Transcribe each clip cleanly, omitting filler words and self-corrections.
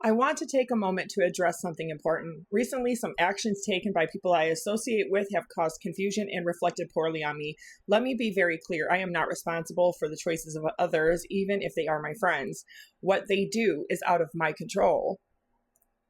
I want to take a moment to address something important. Recently, some actions taken by people I associate with have caused confusion and reflected poorly on me. Let me be very clear. I am not responsible for the choices of others, even if they are my friends. What they do is out of my control.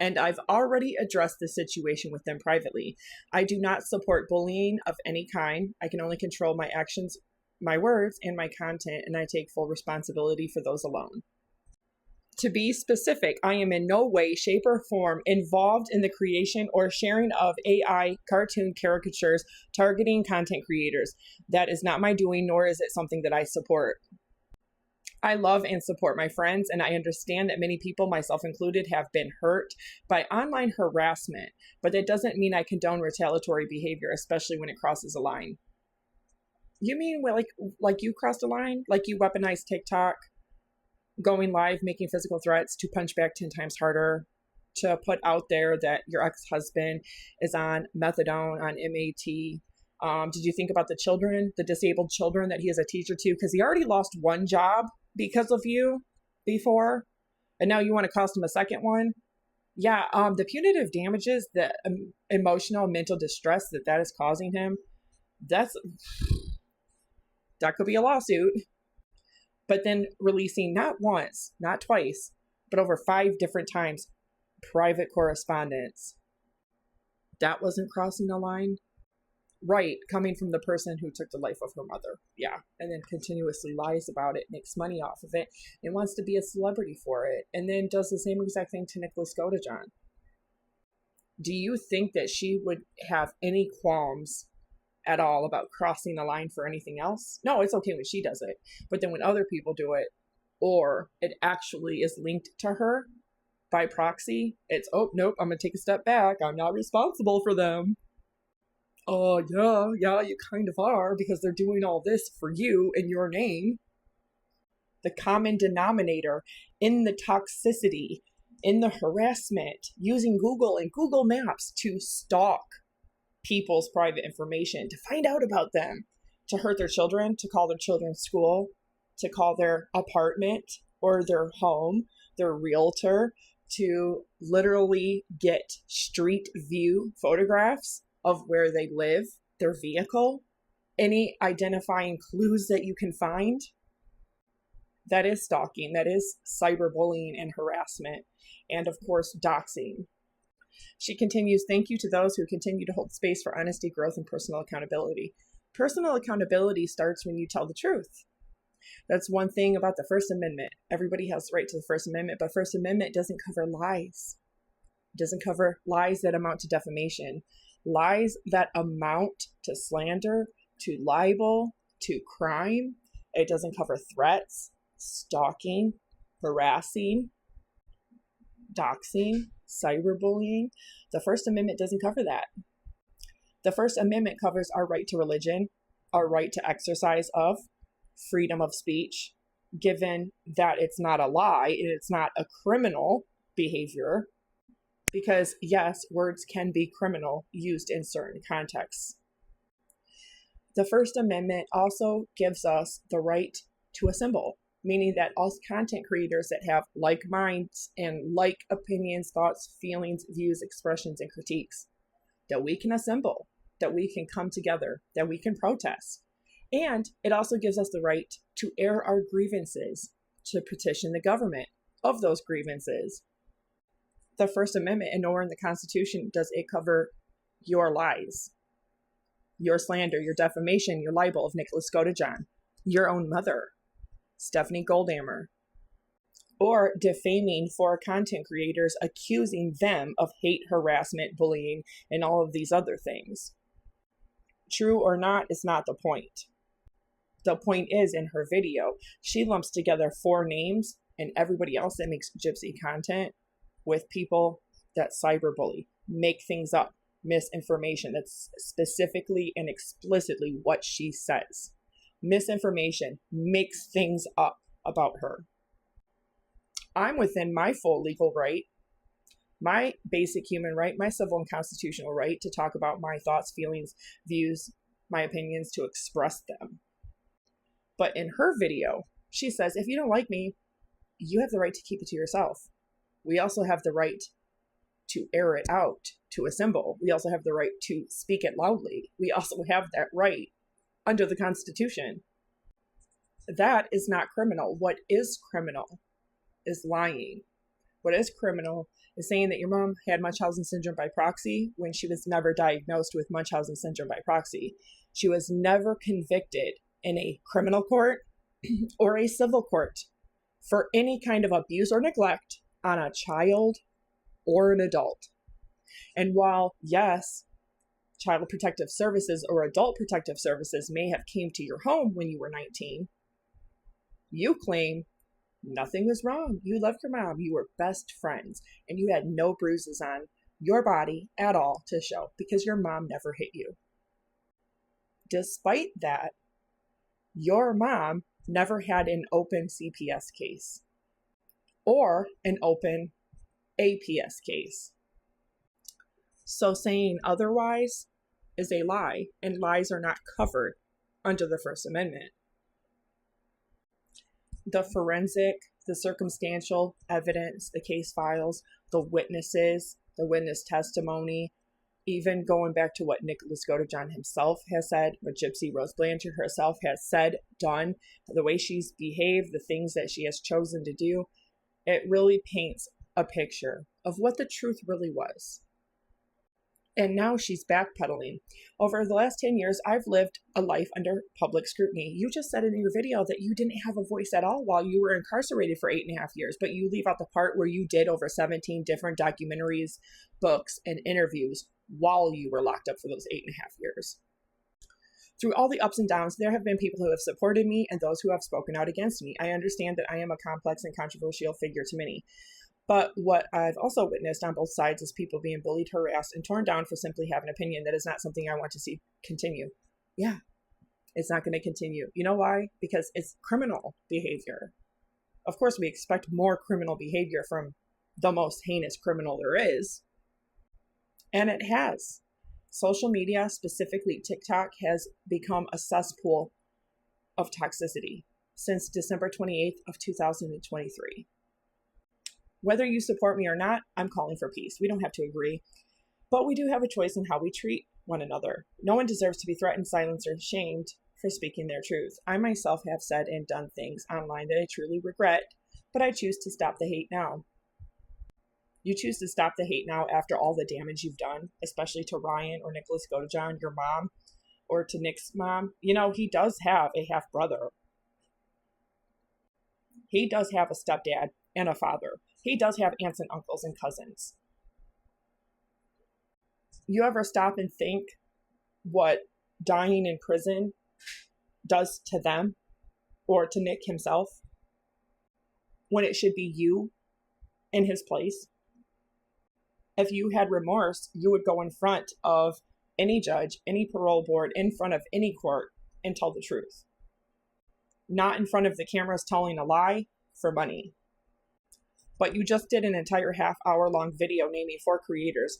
And I've already addressed the situation with them privately. I do not support bullying of any kind. I can only control my actions, my words, and my content, and I take full responsibility for those alone. To be specific, I am in no way, shape, or form involved in the creation or sharing of AI cartoon caricatures targeting content creators. That is not my doing, nor is it something that I support. I love and support my friends, and I understand that many people, myself included, have been hurt by online harassment, but that doesn't mean I condone retaliatory behavior, especially when it crosses a line. You mean like you crossed a line? Like you weaponized TikTok? Going live, making physical threats to punch back 10 times harder, to put out there that your ex-husband is on methadone, on MAT. Did you think about the children, the disabled children that he is a teacher to? Because he already lost one job because of you before, and now you want to cost him a second one? Yeah, the punitive damages, the emotional, mental distress that is causing him, that could be a lawsuit. But then releasing not once, not twice, but over 5 different times, private correspondence. That wasn't crossing a line? Right, coming from the person who took the life of her mother. Yeah, and then continuously lies about it, makes money off of it, and wants to be a celebrity for it, and then does the same exact thing to Nicholas Godejohn. Do you think that she would have any qualms at all about crossing the line for anything else? No, it's okay when she does it. But then when other people do it, or it actually is linked to her by proxy, it's, oh, nope, I'm going to take a step back. I'm not responsible for them. Oh, yeah, you kind of are, because they're doing all this for you in your name. The common denominator in the toxicity, in the harassment, using Google and Google Maps to stalk people's private information, to find out about them, to hurt their children, to call their children's school, to call their apartment or their home, their realtor, to literally get street view photographs of where they live, their vehicle, any identifying clues that you can find. That is stalking, that is cyberbullying and harassment, and of course, doxing. She continues, thank you to those who continue to hold space for honesty, growth, and personal accountability. Personal accountability starts when you tell the truth. That's one thing about the First Amendment. Everybody has the right to the First Amendment, but First Amendment doesn't cover lies. It doesn't cover lies that amount to defamation, lies that amount to slander, to libel, to crime. It doesn't cover threats, stalking, harassing, doxing, cyberbullying. The First Amendment doesn't cover that. The First Amendment covers our right to religion, our right to exercise of freedom of speech, given that it's not a lie, it's not a criminal behavior, because yes, words can be criminal used in certain contexts. The First Amendment also gives us the right to assemble, meaning that all content creators that have like minds and like opinions, thoughts, feelings, views, expressions, and critiques, that we can assemble, that we can come together, that we can protest. And it also gives us the right to air our grievances, to petition the government of those grievances. The First Amendment, and nowhere in the Constitution does it cover your lies, your slander, your defamation, your libel of Nicholas Godejohn, your own mother, Stephanie Goldammer, or defaming for content creators, accusing them of hate, harassment, bullying, and all of these other things. True or not is not the point. The point is, in her video, she lumps together 4 names and everybody else that makes Gypsy content with people that cyberbully, make things up, misinformation. That's specifically and explicitly what she says. Misinformation, makes things up about her. I'm within my full legal right, my basic human right, my civil and constitutional right to talk about my thoughts, feelings, views, my opinions, to express them. But in her video, she says, if you don't like me, you have the right to keep it to yourself. We also have the right to air it out, to assemble. We also have the right to speak it loudly. We also have that right under the Constitution. That is not criminal. What is criminal is lying. What is criminal is saying that your mom had Munchausen syndrome by proxy when she was never diagnosed with Munchausen syndrome by proxy. She was never convicted in a criminal court or a civil court for any kind of abuse or neglect on a child or an adult. And while, yes, Child Protective Services or Adult Protective Services may have came to your home when you were 19, you claim nothing was wrong. You loved your mom. You were best friends, and you had no bruises on your body at all to show because your mom never hit you. Despite that, your mom never had an open CPS case or an open APS case. So saying otherwise is a lie, and lies are not covered under the First Amendment. The forensic, the circumstantial evidence, the case files, the witnesses, the witness testimony, even going back to what Nicholas Godejohn himself has said, what Gypsy Rose Blanchard herself has said, done, the way she's behaved, the things that she has chosen to do, it really paints a picture of what the truth really was. And now she's backpedaling. Over the last 10 years, I've lived a life under public scrutiny. You just said in your video that you didn't have a voice at all while you were incarcerated for 8.5 years, but you leave out the part where you did over 17 different documentaries, books, and interviews while you were locked up for those 8.5 years. Through all the ups and downs, there have been people who have supported me and those who have spoken out against me. I understand that I am a complex and controversial figure to many. But what I've also witnessed on both sides is people being bullied, harassed, and torn down for simply having an opinion. That is not something I want to see continue. Yeah, it's not going to continue. You know why? Because it's criminal behavior. Of course, we expect more criminal behavior from the most heinous criminal there is. And it has. Social media, specifically TikTok, has become a cesspool of toxicity since December 28th of 2023. Whether you support me or not, I'm calling for peace. We don't have to agree, but we do have a choice in how we treat one another. No one deserves to be threatened, silenced, or shamed for speaking their truth. I myself have said and done things online that I truly regret, but I choose to stop the hate now. You choose to stop the hate now after all the damage you've done, especially to Ryan or Nicholas Godejohn, your mom, or to Nick's mom. You know, he does have a half brother. He does have a stepdad and a father. He does have aunts and uncles and cousins. You ever stop and think what dying in prison does to them or to Nick himself when it should be you in his place? If you had remorse, you would go in front of any judge, any parole board, in front of any court and tell the truth. Not in front of the cameras telling a lie for money. But you just did an entire half-hour-long video naming 4 creators,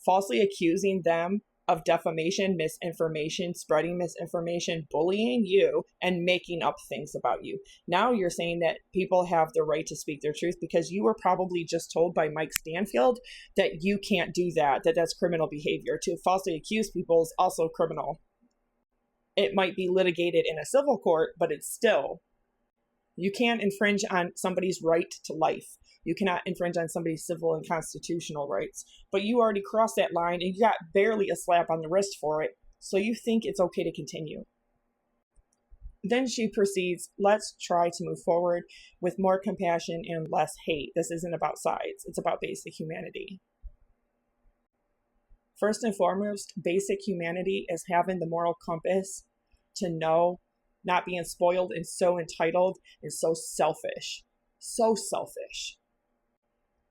falsely accusing them of defamation, misinformation, spreading misinformation, bullying you, and making up things about you. Now you're saying that people have the right to speak their truth because you were probably just told by Mike Stanfield that you can't do that, that that's criminal behavior. To falsely accuse people is also criminal. It might be litigated in a civil court, but it's still. You can't infringe on somebody's right to life. You cannot infringe on somebody's civil and constitutional rights. But you already crossed that line and you got barely a slap on the wrist for it. So you think it's okay to continue. Then she proceeds, let's try to move forward with more compassion and less hate. This isn't about sides. It's about basic humanity. First and foremost, basic humanity is having the moral compass to know, not being spoiled and so entitled and so selfish,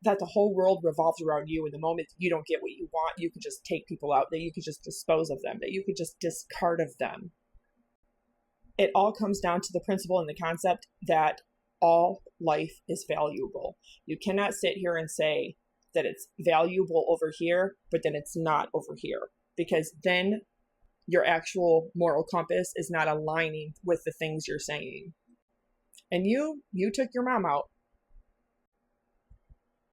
that the whole world revolves around you. And the moment you don't get what you want, you can just take people out, that you can just dispose of them, that you can just discard of them. It all comes down to the principle and the concept that all life is valuable. You cannot sit here and say that it's valuable over here, but then it's not over here, because then your actual moral compass is not aligning with the things you're saying. And you took your mom out